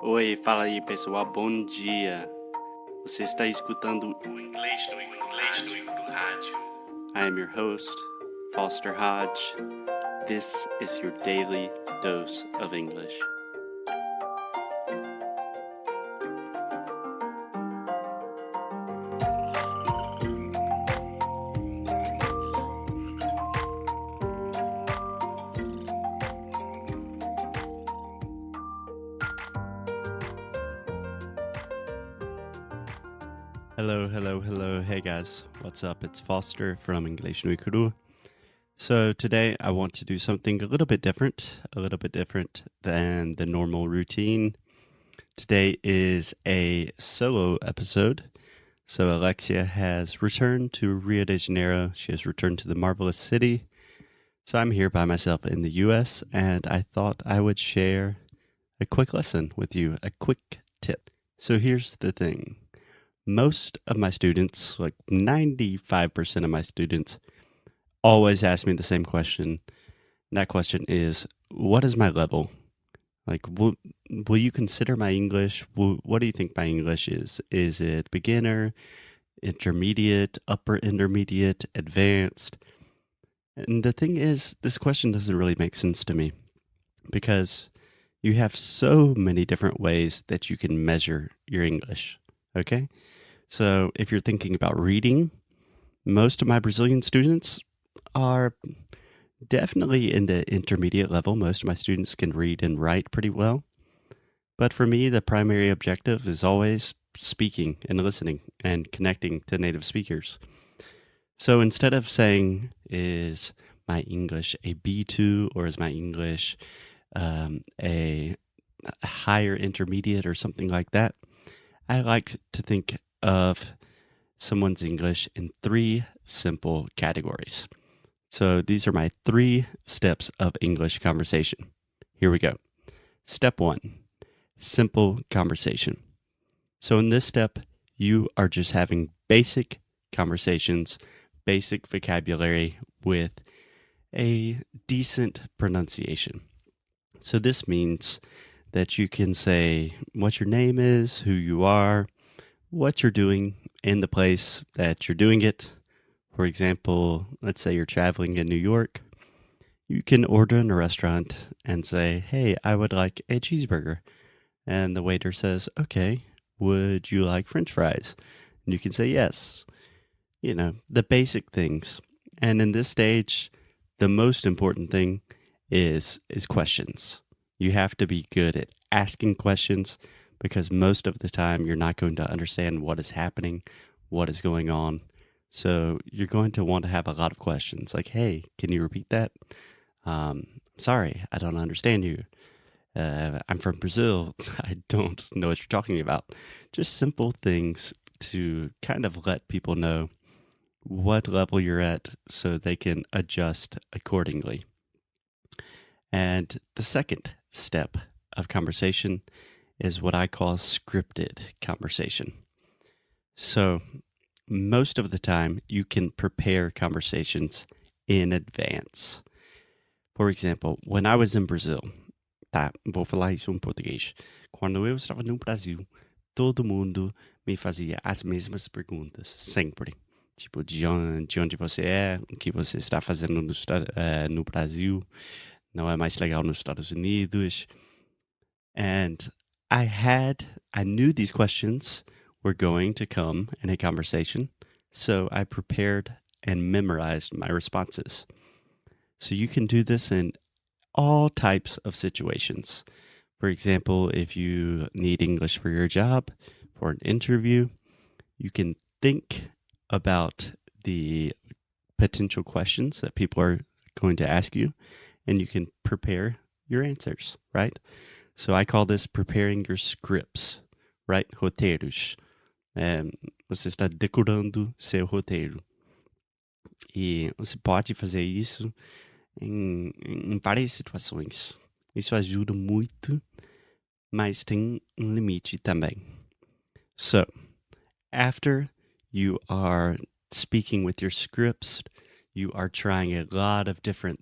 Oi, fala aí pessoal, bom dia. Você está escutando o Inglês no rádio. I am your host, Foster Hodge. This is your daily dose of English. Hello. Hey guys, what's up? It's Foster from English no Ikuru. So today I want to do something a little bit different than the normal routine. Today is a solo episode. So Alexia has returned to Rio de Janeiro. She has returned to the marvelous city. So I'm here by myself in the US, and I thought I would share a quick lesson with you, a quick tip. So here's the thing. Most of my students, like 95% of my students, always ask me the same question. And that question is, what is my level? Like, will you consider my English? What do you think my English is? Is it beginner, intermediate, upper intermediate, advanced? And the thing is, this question doesn't really make sense to me because you have so many different ways that you can measure your English, okay? So if you're thinking about reading, most of my Brazilian students are definitely in the intermediate level. Most of my students can read and write pretty well. But for me, the primary objective is always speaking and listening and connecting to native speakers. So instead of saying, is my English a B2 or is my English a higher intermediate or something like that, I like to think of someone's English in three simple categories. So these are my 3 steps of English conversation. Here we go. Step 1, simple conversation. So in this step, you are just having basic conversations, basic vocabulary with a decent pronunciation. So this means that you can say what your name is, who you are, what you're doing in the place that you're doing it. For example, let's say you're traveling in New York. You can order in a restaurant and say, hey, I would like a cheeseburger. And the waiter says, okay, would you like French fries? And you can say yes. You know, the basic things. And in this stage, the most important thing is questions. You have to be good at asking questions because most of the time you're not going to understand what is happening, what is going on. So you're going to want to have a lot of questions like, hey, can you repeat that? Sorry, I don't understand you. I'm from Brazil. I don't know what you're talking about. Just simple things to kind of let people know what level you're at so they can adjust accordingly. And the second step of conversation is what I call scripted conversation. So most of the time, you can prepare conversations in advance. For example, when I was in Brazil, tá, vou falar isso em português. Quando eu estava no Brasil, todo mundo me fazia as mesmas perguntas, sempre. Tipo, de onde você é, o que você está fazendo no Brasil, não é mais legal nos Estados Unidos. And I knew these questions were going to come in a conversation, so I prepared and memorized my responses. So you can do this in all types of situations. For example, if you need English for your job, for an interview, you can think about the potential questions that people are going to ask you, and you can prepare your answers, right? So I call this preparing your scripts, right? Roteiros. Você está decorando seu roteiro. E você pode fazer isso em várias situações. Isso ajuda muito, mas tem limite também. So, after you are speaking with your scripts, you are trying a lot of different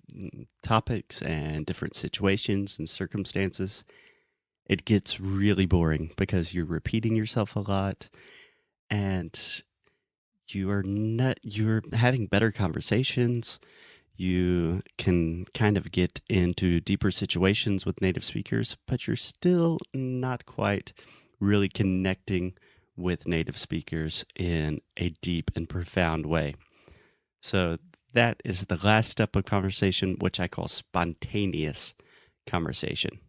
topics and different situations and circumstances. it gets really boring because you're repeating yourself a lot and you're having better conversations. You can kind of get into deeper situations with native speakers, but you're still not quite really connecting with native speakers in a deep and profound way. So that is the last step of conversation, which I call spontaneous conversation.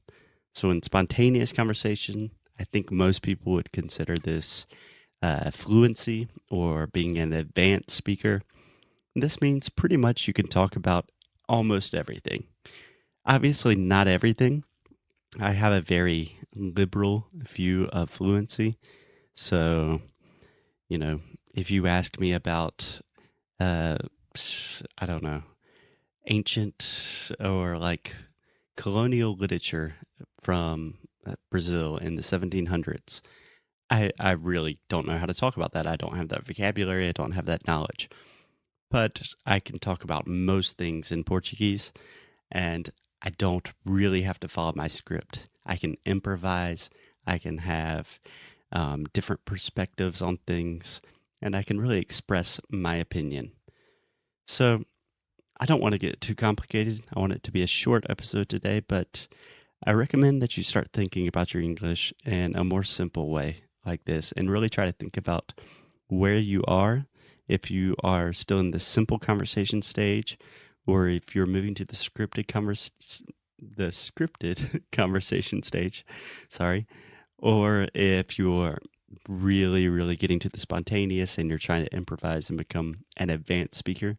So in spontaneous conversation, I think most people would consider this fluency or being an advanced speaker. This means pretty much you can talk about almost everything. Obviously, not everything. I have a very liberal view of fluency. So, you know, if you ask me about, uh, I don't know, ancient or like colonial literature from Brazil in the 1700s, I really don't know how to talk about that. I don't have that vocabulary. I don't have that knowledge. But I can talk about most things in Portuguese, and I don't really have to follow my script. I can improvise. I can have different perspectives on things, and I can really express my opinion. So I don't want to get too complicated. I want it to be a short episode today, but I recommend that you start thinking about your English in a more simple way like this and really try to think about where you are, if you are still in the simple conversation stage, or if you're moving to the scripted conversation stage, sorry, or if you're really getting to the spontaneous and you're trying to improvise and become an advanced speaker,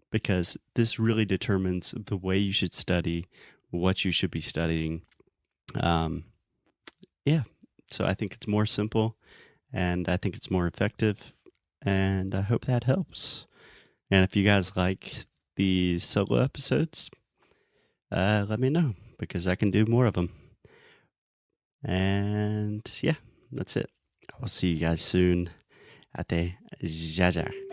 because this really determines the way you should study, what you should be studying. Yeah, so I think it's more simple and I think it's more effective, and I hope that helps. And if you guys like these solo episodes, let me know because I can do more of them. And yeah, that's it. I will see you guys soon. Até já já.